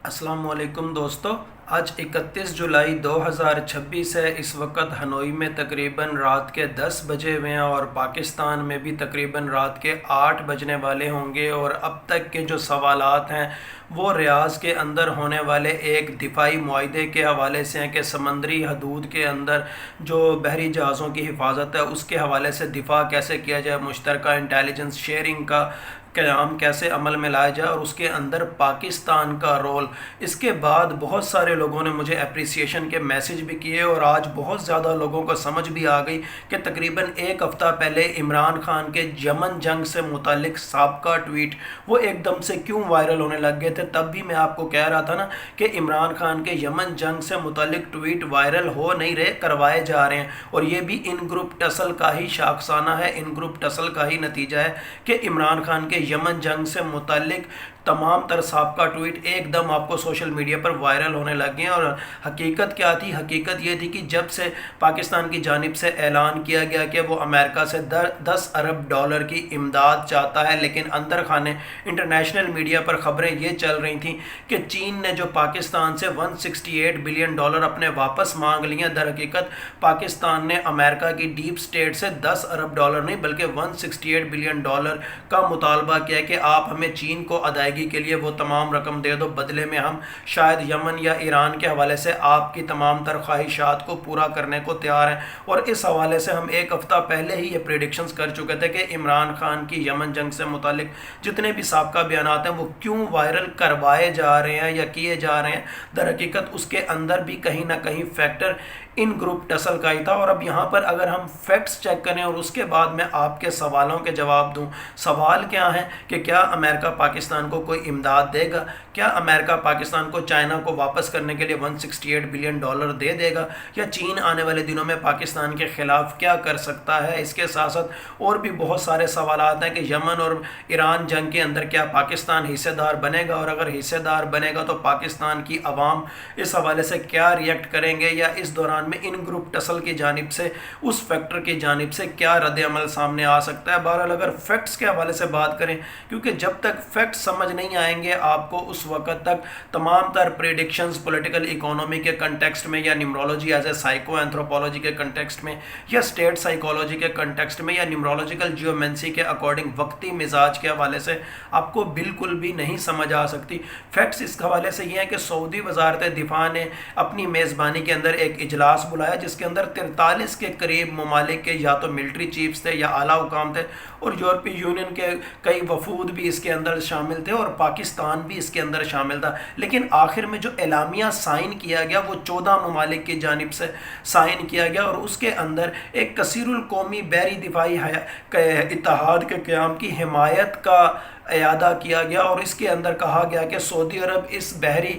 السلام علیکم دوستو، آج 31 جولائی 2026 ہے۔ اس وقت ہنوئی میں تقریباً رات کے 10 بجے ہوئے ہیں اور پاکستان میں بھی تقریباً رات کے 8 بجنے والے ہوں گے، اور اب تک کے جو سوالات ہیں وہ ریاض کے اندر ہونے والے ایک دفاعی معاہدے کے حوالے سے ہیں کہ سمندری حدود کے اندر جو بحری جہازوں کی حفاظت ہے اس کے حوالے سے دفاع کیسے کیا جائے، مشترکہ انٹیلیجنس شیئرنگ کا قیام کیسے عمل میں لایا جائے اور اس کے اندر پاکستان کا رول۔ اس کے بعد بہت سارے لوگوں نے مجھے اپریسیشن کے میسج بھی کیے، اور آج بہت زیادہ لوگوں کو سمجھ بھی آ گئی کہ تقریباً ایک ہفتہ پہلے عمران خان کے یمن جنگ سے متعلق سابقہ ٹویٹ وہ ایک دم سے کیوں وائرل ہونے لگ گئے تھے۔ تب بھی میں آپ کو کہہ رہا تھا نا کہ عمران خان کے یمن جنگ سے متعلق ٹویٹ وائرل ہو نہیں رہے، کروائے جا رہے ہیں، اور یہ بھی ان گروپ ٹسل کا ہی شاخسانہ ہے، ان گروپ ٹسل کا ہی نتیجہ ہے کہ عمران خان کے یمن جنگ سے متعلق تمام تر سابقہ ٹویٹ ایک دم آپ کو سوشل میڈیا پر وائرل ہونے لگ گئے ہیں۔ اور حقیقت کیا تھی؟ حقیقت یہ تھی کہ جب سے پاکستان کی جانب سے اعلان کیا گیا کہ وہ امریکہ سے 10 ارب ڈالر کی امداد چاہتا ہے، لیکن اندر خانے انٹرنیشنل میڈیا پر خبریں یہ چل رہی تھیں کہ چین نے جو پاکستان سے 168 بلین ڈالر اپنے واپس مانگ لیے ہیں، در حقیقت پاکستان نے امریکہ کی ڈیپ سٹیٹ سے 10 ارب ڈالر نہیں بلکہ 168 بلین ڈالر کا مطالبہ کیا کہ آپ ہمیں چین کو ادائیگی کے لیے وہ تمام رقم دے دو، بدلے میں ہم شاید یمن یا ایران کے حوالے سے آپ کی تمام تر خواہشات کو پورا کرنے کو تیار ہیں۔ اور اس حوالے سے ہم ایک ہفتہ پہلے ہی یہ پریڈکشنز کر چکے تھے کہ عمران خان کی یمن جنگ سے متعلق جتنے بھی سابقہ بیانات ہیں وہ کیوں وائرل کروائے جا رہے ہیں یا کیے جا رہے ہیں۔ در حقیقت اس کے اندر بھی کہیں نہ کہیں فیکٹر ان گروپ ٹسل کا ہی تھا۔ اور اب یہاں پر اگر ہم فیکٹس چیک کریں اور اس کے بعد میں آپ کے سوالوں کے جواب دوں، سوال کیا ہے کہ کیا امریکہ پاکستان کو کوئی امداد دے گا؟ کیا امریکہ پاکستان کو چائنا کو واپس کرنے کے لیے 168 بلین ڈالر دے دے گا؟ یا چین آنے والے دنوں میں پاکستان کے خلاف کیا کر سکتا ہے؟ اس کے ساتھ ساتھ اور بھی بہت سارے سوالات ہیں کہ یمن اور ایران جنگ کے اندر کیا پاکستان حصے دار بنے گا، اور اگر حصے دار بنے گا تو پاکستان کی عوام اس حوالے سے کیا ریئیکٹ کریں گے، یا اس دوران میں ان گروپ ٹسل کی جانب سے اس فیکٹر کی جانب سے کیا رد عمل سامنے آ سکتا ہے۔ بہرحال اگر فیکٹس کے حوالے سے بات کریں، کیونکہ جب تک فیکٹس سمجھ نہیں آئیں گے آپ کو اس وقت تک تمام تر پریڈکشنز پولیٹیکل اکانومی کے کنٹیکسٹ میں، یا نیمرولوجی ایز اے سائیکو اینتھروپولوجی کے کنٹیکسٹ میں، یا اسٹیٹ سائیکولوجی کے کنٹیکسٹ میں، یا نیمرولوجیکل جیومنسی کے اکارڈنگ وقتی مزاج کے حوالے سے آپ کو بالکل بھی نہیں سمجھ آ سکتی۔ فیکٹس اس حوالے سے یہ ہے کہ سعودی وزارت دفاع نے اپنی میزبانی کے اندر ایک اجلاس بلایا جس کے اندر 43 کے قریب ممالک کے یا تو ملٹری چیفز تھے یا اعلیٰ حکام تھے، اور یورپی یونین کے کئی وفود بھی اس کے اندر شامل تھے، اور پاکستان بھی اس کے اندر شامل تھا۔ لیکن آخر میں جو اعلامیہ سائن کیا گیا وہ 14 ممالک کی جانب سے سائن کیا گیا، اور اس کے اندر ایک کثیر القومی بحری دفاعی اتحاد کے قیام کی حمایت کا اعادہ کیا گیا، اور اس کے اندر کہا گیا کہ سعودی عرب اس بحری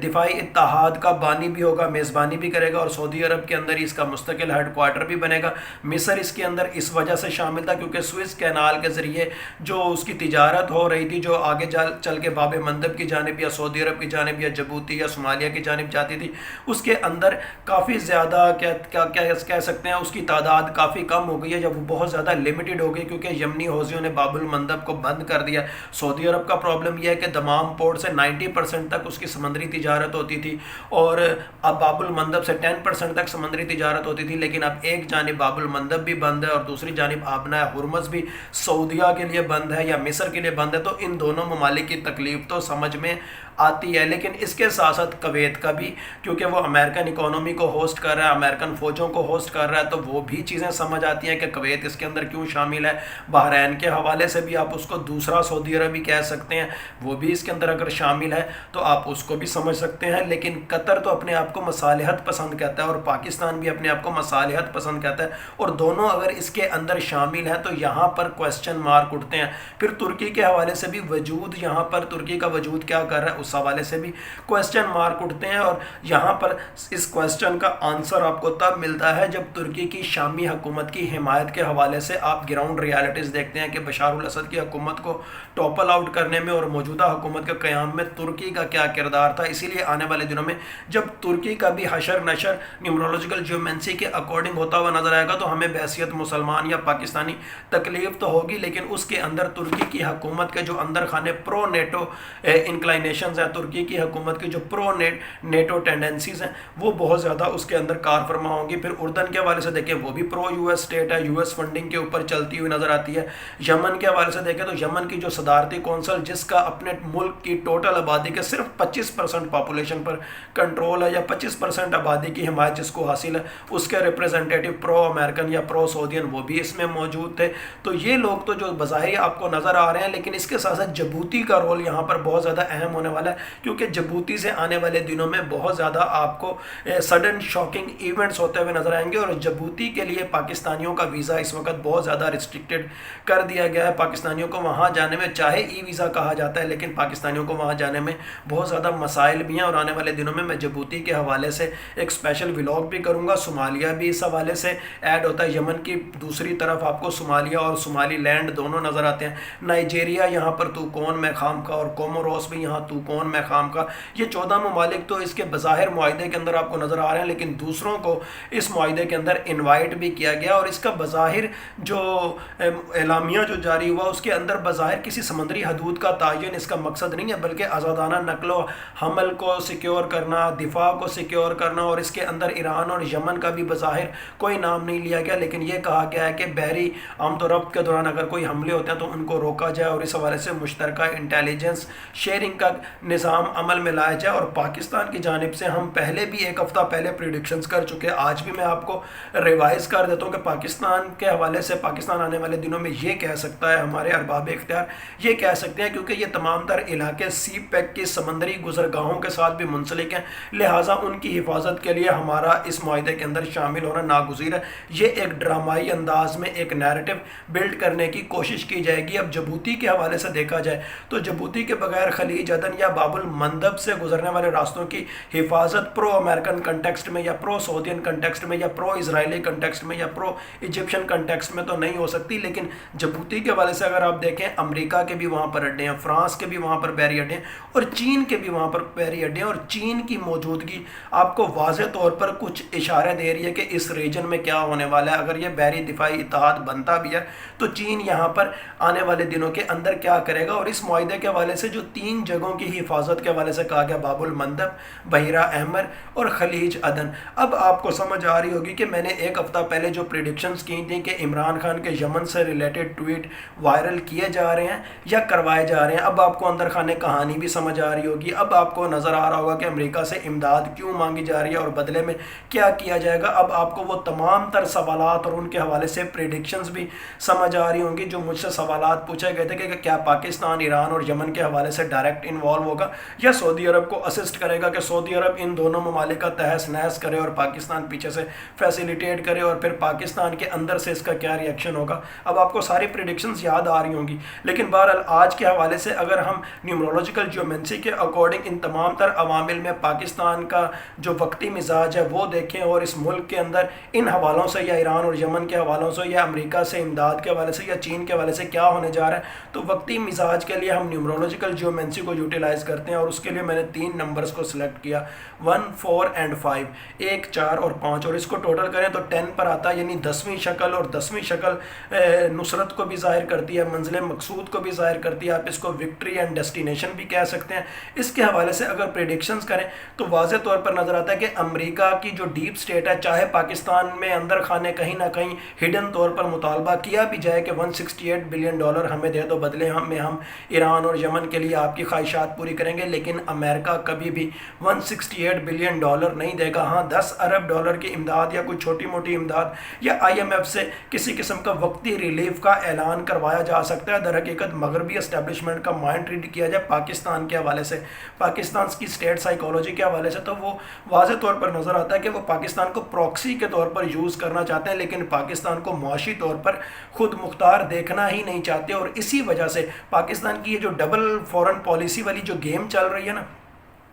دفاعی اتحاد کا بانی بھی ہوگا، میزبانی بھی کرے گا، اور سعودی عرب کے اندر اس کا مستقل ہیڈ کوارٹر بھی بنے گا۔ مصر اس کے اندر اس وجہ سے شامل تھا کیونکہ سوئس کینال کے ذریعے جو اس کی تجارت ہو رہی تھی، جو آگے چل کے باب مندب کی جانب یا سعودی عرب کی جانب یا جبوتی یا صومالیہ کی جانب جاتی تھی، اس کے اندر کافی زیادہ کیا کہہ سکتے ہیں اس کی تعداد کافی کم ہو گئی ہے، جب وہ بہت زیادہ لمیٹڈ ہو گئی کیونکہ یمنی حوثیوں نے باب المندب کو بند کر دیا۔ سعودی عرب کا پرابلم یہ ہے کہ دمام پورٹ سے 90% تک اس کی سمندری تجارت ہوتی تھی، اور اب باب المندب سے 10% تک سمندری تجارت ہوتی تھی، لیکن اب ایک جانب باب المندب بھی بند ہے اور دوسری جانب آبنہ ہرمز بھی سعودیہ کے لیے بند ہے یا مصر کے لیے بند ہے۔ تو ان دونوں ممالک کی تکلیف تو سمجھ میں آتی ہے، لیکن اس کے ساتھ ساتھ کویت کا بھی، کیونکہ وہ امریکن اکانومی کو ہوسٹ کر رہا ہے، امریکن فوجوں کو ہوسٹ کر رہا ہے، تو وہ بھی چیزیں سمجھ آتی ہیں کہ کویت اس کے اندر کیوں شامل ہے۔ بحرین کے حوالے سے بھی آپ اس کو دوسرا سعودی عرب بھی کہہ سکتے ہیں، وہ بھی اس کے اندر اگر شامل ہے تو آپ اس کو بھی سمجھ سکتے ہیں۔ لیکن قطر تو اپنے آپ کو مصالحت پسند کہتا ہے، اور پاکستان بھی اپنے آپ کو مصالحت پسند کہتا ہے، اور دونوں اگر اس کے اندر شامل ہیں تو یہاں پر کویسچن مارک اٹھتے ہیں۔ پھر ترکی کے حوالے سے بھی وجود، یہاں پر ترکی کا وجود کیا کر رہا ہے اس حوالے سے بھی کویسچن مارک اٹھتے ہیں، اور یہاں پر اس کویسچن کا آنسر آپ کو تب ملتا ہے جب ترکی کی شامی حکومت کی حمایت کے حوالے سے آپ گراؤنڈ ریالٹیز دیکھتے ہیں کہ بشار الاسد کی حکومت کو ٹاپل آؤٹ کرنے میں اور موجودہ حکومت کے قیام میں ترکی کا کیا کردار تھا۔ اسی لیے آنے والے دنوں میں جب ترکی کا بھی حشر نشر پریشر نیومرولوجیکل جیومنسی کے اکارڈنگ ہوتا ہوا نظر آئے گا تو ہمیں بحیثیت مسلمان یا پاکستانی تکلیف تو ہوگی، لیکن اس کے اندر ترکی کی حکومت کے جو اندر خانے پرو نیٹو انکلائنیشنز ہیں، ترکی کی حکومت کی جو پرو نیٹو ٹینڈنسیز ہیں وہ بہت زیادہ اس کے اندر کار فرما ہوں گی۔ پھر اردن کے حوالے سے دیکھیں وہ بھی پرو یو ایس اسٹیٹ ہے، یو ایس فنڈنگ کے اوپر چلتی ہوئی نظر آتی ہے۔ یمن کے حوالے سے دیکھیں تو یمن کی جو صدارتی کونسل جس کا اپنے ملک کی ٹوٹل آبادی کے صرف 25% پاپولیشن پر کنٹرول ہے یا 25% آبادی کی حمایت جس کو حاصل ہے، اس کے ریپریزنٹیٹو پرو امریکن یا پرو سعودین وہ بھی اس میں موجود تھے۔ تو یہ لوگ تو جو بظاہر آپ کو نظر آ رہے ہیں، لیکن اس کے ساتھ ساتھ جبوتی کا رول یہاں پر بہت زیادہ اہم ہونے والا ہے، کیونکہ جبوتی سے آنے والے دنوں میں بہت زیادہ آپ کو سڈن شاکنگ ایونٹس ہوتے ہوئے نظر آئیں گے، اور جبوتی کے لیے پاکستانیوں کا ویزا اس وقت بہت زیادہ ریسٹرکٹڈ کر دیا گیا ہے۔ پاکستانیوں کو وہاں جانے میں چاہے ای ویزا کہا جاتا ہے، لیکن پاکستانیوں کو وہاں جانے میں بہت زیادہ مسائل بھی ہیں، اور آنے والے دنوں میں جبوتی کے حوالے سے ایک اسپیشل ولاگ بھی کروں گا۔ صومالیہ بھی اس حوالے سے ایڈ ہوتا ہے، یمن کی دوسری طرف آپ کو صومالیہ اور صومالی لینڈ دونوں نظر آتے ہیں، نائجیریا یہاں پر تو کون میں خام کا، اور کوموروس بھی یہاں تو کون میں خام کا۔ یہ 14 ممالک تو اس کے بظاہر معاہدے کے اندر آپ کو نظر آ رہے ہیں، لیکن دوسروں کو اس معاہدے کے اندر انوائٹ بھی کیا گیا، اور اس کا بظاہر جو اعلامیہ جو جاری ہوا اس کے اندر بظاہر کسی سمندری حدود کا تعین اس کا مقصد نہیں ہے، بلکہ آزادانہ نقل و حمل کو سیکیور کرنا، دفاع کو سیکیور کرنا، اور اس کے اندر ایران اور یمن کا بھی بظاہر کوئی نام نہیں لیا گیا، لیکن یہ کہا گیا ہے کہ بحری آمد و رفت کے دوران اگر کوئی حملے ہوتے ہیں تو ان کو روکا جائے، اور اس حوالے سے مشترکہ انٹیلیجنس شیئرنگ کا نظام عمل میں لایا جائے۔ اور پاکستان کی جانب سے ہم پہلے بھی ایک ہفتہ پہلے پریڈکشنز کر چکے، آج بھی میں آپ کو ریوائز کر دیتا ہوں کہ پاکستان کے حوالے سے پاکستان آنے والے دنوں میں یہ کہہ سکتا ہے، ہمارے ارباب اختیار یہ کہہ سکتے ہیں، کیونکہ یہ تمام تر علاقے سی پیک کی سمندری گزرگاہوں کے ساتھ بھی منسلک ہیں، لہٰذا ان کی حفاظت کے لیے ہمارا اس معاہدے کے اندر شامل ہونا ناگزیر ہے۔ یہ ایک ڈرامائی انداز میں ایک نیریٹو بلڈ کرنے کی کوشش کی جائے گی۔ اب جبوتی کے حوالے سے دیکھا جائے تو جبوتی کے بغیر خلیج عدن یا باب المندب سے گزرنے والے راستوں کی حفاظت پرو امریکن کنٹیکسٹ میں یا پرو سعودین کنٹیکسٹ میں یا پرو اسرائیلی کنٹیکسٹ میں یا پرو ایجپشن کنٹیکسٹ میں تو نہیں ہو سکتی، لیکن جبوتی کے حوالے سے اگر آپ دیکھیں امریکہ کے بھی وہاں پر اڈے ہیں، فرانس کے بھی وہاں پر بحری اڈے ہیں، اور چین کے بھی وہاں پر بحری اڈے ہیں، اور چین کی موجودگی آپ کو واضح طور پر کچھ اشارے دے رہی ہے کہ اس ریجن میں کیا ہونے والا ہے۔ اگر یہ بحری دفاعی اتحاد بنتا بھی ہے تو چین یہاں پر آنے والے دنوں کے اندر کیا کرے گا، اور اس معاہدے کے حوالے سے جو 3 جگہوں کی حفاظت کے حوالے سے کہا گیا، باب المندب، بحیرہ احمر اور خلیج عدن۔ اب آپ کو سمجھ آ رہی ہوگی کہ میں نے ایک ہفتہ پہلے جو پریڈکشنز کی تھیں کہ عمران خان کے یمن سے ریلیٹڈ ٹویٹ وائرل کیے جا رہے ہیں یا کروائے جا رہے ہیں، اب آپ کو اندر خانے کہانی بھی سمجھ آ رہی ہوگی۔ اب آپ کو نظر آ رہا ہوگا کہ امریکہ سے امداد کیوں مانگی جا رہی ہے اور بدلے میں کیا کیا جائے گا۔ اب آپ کو وہ تمام تر سوالات اور ان کے حوالے سے پریڈکشنز بھی سمجھ آ رہی ہوں گی جو مجھ سے سوالات پوچھے گئے تھے کہ کیا پاکستان ایران اور یمن کے حوالے سے ڈائریکٹ انوالو ہوگا یا سعودی عرب کو اسسٹ کرے گا، کہ سعودی عرب ان دونوں ممالک کا تہس نہس کرے اور پاکستان پیچھے سے فیسیلیٹیٹ کرے، اور پھر پاکستان کے اندر سے اس کا کیا ریئیکشن ہوگا۔ اب آپ کو ساری پریڈکشنز یاد آ رہی ہوں گی، لیکن بہرحال آج کے حوالے سے اگر ہم نیومرولوجیکل جیومنسی کے اکارڈنگ ان تمام تر عوامل میں پاکستان کا جو وقتی مزاج ہے وہ دیکھیں، اور اس ملک کے اندر ان حوالوں سے یا ایران اور یمن کے حوالوں سے یا امریکہ سے امداد کے حوالے سے یا چین کے حوالے سے کیا ہونے جا رہا ہے، تو وقتی مزاج کے لیے ہم نیومرولوجیکل جیومنسی کو یوٹیلائز کرتے ہیں، اور اس کے لیے میں نے 3 نمبرز کو سلیکٹ کیا، 1 4 and 5، 1 4 اور 5، اور اس کو ٹوٹل کریں تو 10 پر آتا ہے، یعنی 10ویں شکل، اور 10ویں شکل نصرت کو بھی ظاہر کرتی ہے، منزل مقصود کو بھی ظاہر کرتی ہے، آپ اس کو وکٹری اینڈ ڈیسٹینیشن بھی کہہ سکتے ہیں۔ اس کے حوالے سے اگر پریڈکشنز کریں تو واضح طور پر نظر آتا ہے کہ امریکہ کی جو ڈیپ سٹیٹ ہے، چاہے پاکستان میں اندر خانے کہیں نہ کہیں ہڈن طور پر مطالبہ کیا بھی جائے کہ $168 بلین ہمیں دے دو، بدلے ہم ایران اور یمن کے لیے آپ کی خواہشات پوری کریں گے، لیکن امریکہ کبھی بھی $168 بلین نہیں دے گا۔ ہاں $10 ارب کی امداد یا کوئی چھوٹی موٹی امداد یا IMF سے کسی قسم کا وقتی ریلیف کا اعلان کروایا جا سکتا ہے۔ در حقیقت مغربی اسٹیبلشمنٹ کا مائنڈ ریڈ کیا جائے پاکستان کے حوالے سے، پاکستان کی اسٹیٹ سائیکالوجی کے حوالے سے، تو وہ واضح طور پر نظر آتا ہے کہ وہ پاکستان کو پراکسی کے طور پر یوز کرنا چاہتے ہیں، لیکن پاکستان کو معاشی طور پر خود مختار دیکھنا ہی نہیں چاہتے، اور اسی وجہ سے پاکستان کی یہ جو ڈبل فورن پالیسی والی جو گیم چل رہی ہے نا،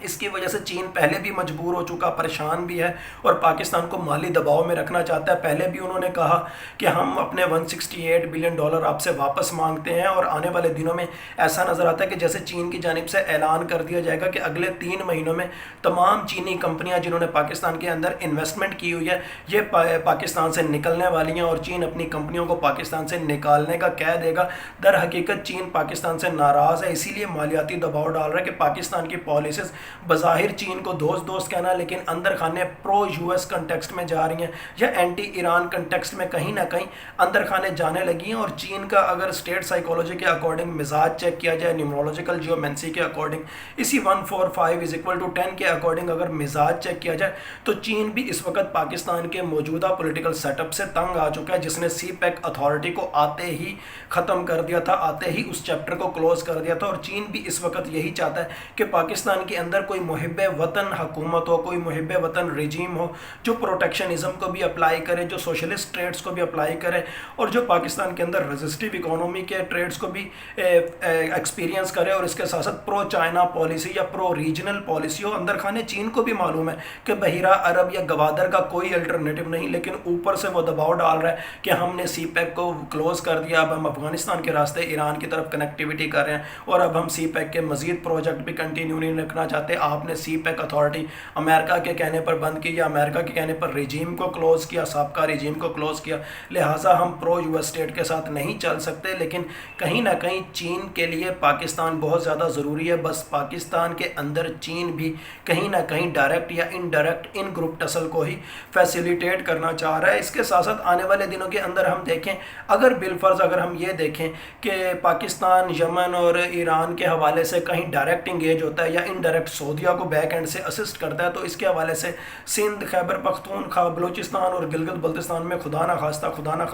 اس کی وجہ سے چین پہلے بھی مجبور ہو چکا، پریشان بھی ہے اور پاکستان کو مالی دباؤ میں رکھنا چاہتا ہے۔ پہلے بھی انہوں نے کہا کہ ہم اپنے 168 بلین ڈالر آپ سے واپس مانگتے ہیں، اور آنے والے دنوں میں ایسا نظر آتا ہے کہ جیسے چین کی جانب سے اعلان کر دیا جائے گا کہ اگلے 3 مہینوں میں تمام چینی کمپنیاں جنہوں نے پاکستان کے اندر انویسٹمنٹ کی ہوئی ہے یہ پاکستان سے نکلنے والی ہیں، اور چین اپنی کمپنیوں کو پاکستان سے نکالنے کا کہہ دے گا۔ در حقیقت چین پاکستان سے ناراض ہے، اسی لیے مالیاتی دباؤ ڈال رہا ہے کہ پاکستان کی پالیسیز بظاہر چین کو دوست دوست کہنا، لیکن اندر خانے پرو یو ایس کنٹیکسٹ میں جا رہی ہیں یا اینٹی ایران کنٹیکسٹ میں کہیں نہ کہیں اندر خانے جانے لگی ہیں۔ اور چین کا اگر اسٹیٹ سائیکولوجی کے اکارڈنگ مزاج چیک کیا جائے، نیورولوجیکل جیومنسی کے اکارڈنگ، اسی 145=10 کے اکارڈنگ اگر مزاج چیک کیا جائے تو چین بھی اس وقت پاکستان کے موجودہ پولیٹیکل سیٹ اپ سے تنگ آ چکا ہے، جس نے سی پیک اتھارٹی کو آتے ہی ختم کر دیا تھا، آتے ہی اس چیپٹر کو کلوز کر دیا تھا۔ اور چین بھی اس وقت یہی چاہتا ہے کہ پاکستان کے اندر کوئی محب وطن حکومت ہو، کوئی محب وطن رجیم ہو جو پروٹیکشنزم کو بھی اپلائی کرے، جو سوشلسٹ ٹریڈز کو بھی اپلائی کرے، اور جو پاکستان کے اندر رزسٹیو اکانومی کے ٹریڈز کو بھی ایکسپیرینس کرے، اور اس کے ساتھ ساتھ پرو چائنا پالیسی یا پرو ریجنل پالیسی ہو۔ اندر خانے چین کو بھی معلوم ہے کہ بحیرہ عرب یا گوادر کا کوئی الٹرنیٹو نہیں، لیکن اوپر سے وہ دباؤ ڈال رہا ہے کہ ہم نے سی پیک کو کلوز کر دیا، اب ہم افغانستان کے راستے ایران کی طرف کنیکٹیویٹی کر رہے ہیں، اور اب ہم سی پیک کے مزید پروجیکٹ بھی کنٹینیو نہیں رکھنا چاہتے۔ آپ نے سی پیک اتھارٹی امریکہ کے کہنے پر بند کی، یا امریکہ کے کہنے پر رجیم کو کلوز کیا، سابقہ رجیم کو کلوز کیا، لہٰذا ہم پرو یو ایس اسٹیٹ کے ساتھ نہیں چل سکتے۔ لیکن کہیں نہ کہیں چین کے لیے پاکستان بہت زیادہ ضروری ہے، بس پاکستان کے اندر چین بھی کہیں نہ کہیں ڈائریکٹ یا انڈائریکٹ ان گروپ ٹسل کو ہی فیسیلیٹیٹ کرنا چاہ رہا ہے۔ اس کے ساتھ ساتھ آنے والے دنوں کے اندر ہم دیکھیں، اگر بالفرض اگر ہم یہ دیکھیں کہ پاکستان یمن اور ایران کے حوالے سے کہیں ڈائریکٹ انگیج ہوتا ہے یا انڈائریکٹ سعودیہ کو بیک اینڈ سے اسسٹ کرتا ہے، تو اس کے حوالے سے سندھ، خیبر پختونخوا، بلوچستان اور گلگت بلتستان میں خدا نہ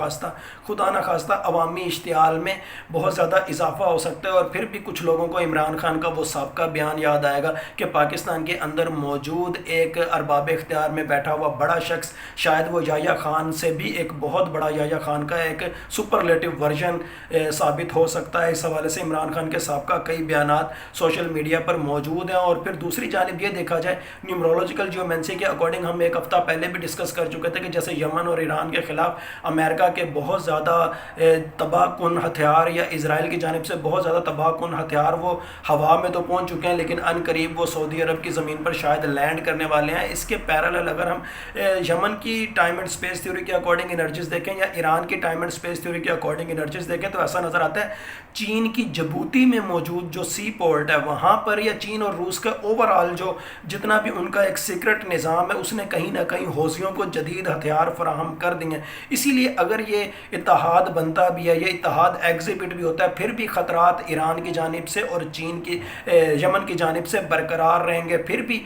خواستہ عوامی اشتعال میں بہت زیادہ اضافہ ہو سکتا ہے۔ اور پھر بھی کچھ لوگوں کو عمران خان کا وہ سابقہ بیان یاد آئے گا کہ پاکستان کے اندر موجود ایک ارباب اختیار میں بیٹھا ہوا بڑا شخص، شاید وہ یحییٰ خان سے بھی ایک بہت بڑا، یحییٰ خان کا ایک سپرلیٹو ورژن ثابت ہو سکتا ہے۔ اس حوالے سے عمران خان کے سابقہ کئی بیانات سوشل میڈیا پر موجود ہیں۔ اور پھر دوسری جانب یہ دیکھا جائے، نیورولوجیکل جیومنسی کے اکارڈنگ ہم ایک ہفتہ پہلے بھی ڈسکس کر چکے تھے کہ جیسے یمن اور ایران کے خلاف امریکہ کے بہت زیادہ تباہ کن ہتھیار، یا اسرائیل کی جانب سے بہت زیادہ تباہ کن ہتھیار وہ ہوا میں تو پہنچ چکے ہیں، لیکن ان قریب وہ سعودی عرب کی زمین پر شاید لینڈ کرنے والے ہیں۔ اس کے پیرالل اگر ہم یمن کی ٹائم اینڈ اسپیس تھیوری کے اکارڈنگ انرجیز دیکھیں یا ایران کی ٹائم اینڈ اسپیس تھیوری کے اکارڈنگ انرجیز دیکھیں، تو ایسا نظر آتا ہے چین کی جبوتی میں موجود جو سی پورٹ ہے وہاں پر، یا چین اور روس کا اوورآل جو جتنا بھی ان کا ایک سیکرٹ نظام ہے، اس نے کہیں نہ کہیں حوثیوں کو جدید ہتھیار فراہم کر دیے ہیں۔ اسی لیے اگر یہ اتحاد بنتا بھی ہے، یہ اتحاد ایگزیبٹ بھی ہوتا ہے، پھر بھی خطرات ایران کی جانب سے اور چین کی یمن کی جانب سے برقرار رہیں گے۔ پھر بھی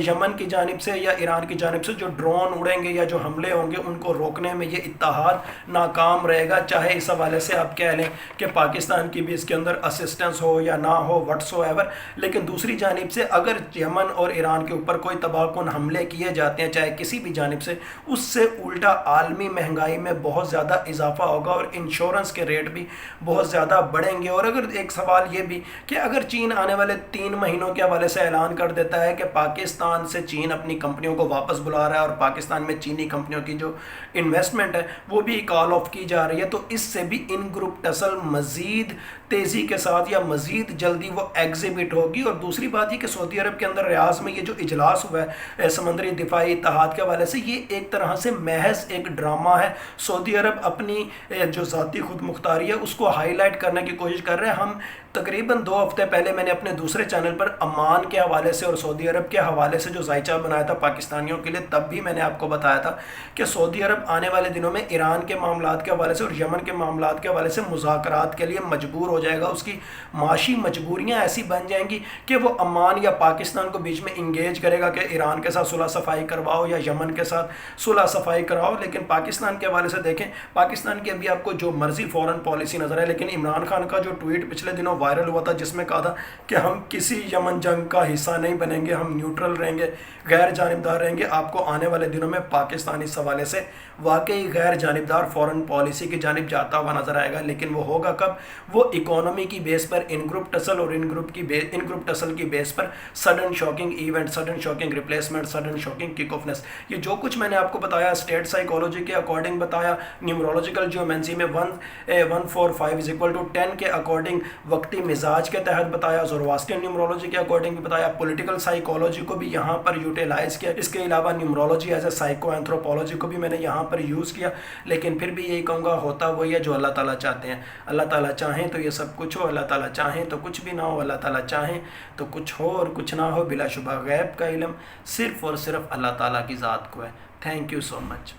یمن کی جانب سے یا ایران کی جانب سے جو ڈرون اڑیں گے یا جو حملے ہوں گے، ان کو روکنے میں یہ اتحاد ناکام رہے گا، چاہے اس حوالے سے آپ کہہ لیں کہ پاکستان کی بھی اس کے اندر اسسٹنس ہو یا نہ ہو وٹس ایور۔ لیکن دوسری جانب سے اگر یمن اور ایران کے اوپر کوئی تباہ کن حملے کیے جاتے ہیں چاہے کسی بھی جانب سے، اس سے الٹا عالمی مہنگائی میں بہت زیادہ اضافہ ہوگا اور انشورنس کے ریٹ بھی بہت زیادہ بڑھیں گے۔ اور اگر ایک سوال یہ بھی کہ اگر چین آنے والے 3 مہینوں کے حوالے سے اعلان کر دیتا ہے کہ پاکستان سے چین اپنی کمپنیوں کو واپس بلا رہا ہے اور پاکستان میں چینی کمپنیوں کی جو انویسٹمنٹ ہے وہ بھی کال آف کی جا رہی ہے، تو اس سے بھی ان گروپ ٹسل مزید تیزی کے ساتھ یا مزید جلدی وہ ایگزیبٹ ہوگی۔ اور دوسری بات یہ کہ سعودی عرب کے اندر ریاض میں یہ جو اجلاس ہوا ہے سمندری دفاعی اتحاد کے حوالے سے، یہ ایک طرح سے محض ایک ڈرامہ ہے۔ سعودی عرب اپنی جو ذاتی خود مختاری ہے اس کو ہائی لائٹ کرنے کی کوشش کر رہے ہیں۔ ہم تقریباً 2 ہفتے پہلے میں نے اپنے دوسرے چینل پر عمان کے حوالے سے اور سعودی عرب کے حوالے سے جو زائچہ بنایا تھا پاکستانیوں کے لیے، تب بھی میں نے آپ کو بتایا تھا کہ سعودی عرب آنے والے دنوں میں ایران کے معاملات کے حوالے سے اور یمن کے معاملات کے حوالے سے مذاکرات کے لیے مجبور ہو جائے گا۔ اس کی معاشی مجبوریاں ایسی بن جائیں گی کہ وہ عمان یا پاکستان کو بیچ میں انگیج کرے گا کہ ایران کے ساتھ صلح صفائی کرواؤ یا یمن کے ساتھ صلح صفائی کراؤ۔ لیکن پاکستان کے حوالے سے دیکھیں، پاکستان کی ابھی آپ کو جو مرضی فورن پالیسی نظر ہے، لیکن عمران خان کا جو ٹویٹ پچھلے دنوں وائرل ہوا تھا جس میں کہا تھا کہ ہم کسی یمن جنگ کا حصہ نہیں بنیں گے، ہم نیوٹرل رہیں گے، غیر جانبدار رہیں گے، آپ کو آنے والے دنوں میں پاکستان اس حوالے سے واقعی غیر جانبدار فورن پالیسی کی جانب جاتا ہوا نظر آئے گا۔ لیکن وہ ہوگا کب؟ وہ اکانومی کی بیس پر ان گروپ ٹسل اور ان گروپ ٹسل کی بیس پر sudden shocking event, sudden shocking replacement, sudden shocking kick offence, یہ جو کچھ میں نے آپ کو بتایا اسٹیٹ سائیکالوجی کے اکارڈنگ بتایا، نیورولوجیکل جیومینسی میں 145=10 کے اکارڈنگ وقتی مزاج کے تحت بتایا، زورواسٹین نیورولوجی کے اکارڈنگ بھی بتایا، پولیٹیکل سائیکالوجی کو بھی یہاں پر یوٹیلائز کیا، اس کے علاوہ neurology as a psycho anthropology کو بھی میں نے یہاں پر یوز کیا، لیکن پھر بھی یہی کہوں گا ہوتا وہی ہے جو اللہ تعالیٰ چاہتے ہیں۔ اللہ تعالیٰ چاہیں تو یہ سب کچھ ہو، اللہ تعالیٰ چاہیں تو کچھ بھی نہ ہو، اللہ تعالیٰ چاہیں تو کچھ ہو اور کچھ نہ ہو، بلا شبہ غیب کا علم صرف اور صرف اللہ تعالیٰ کی ذات کو ہے۔ Thank you so much.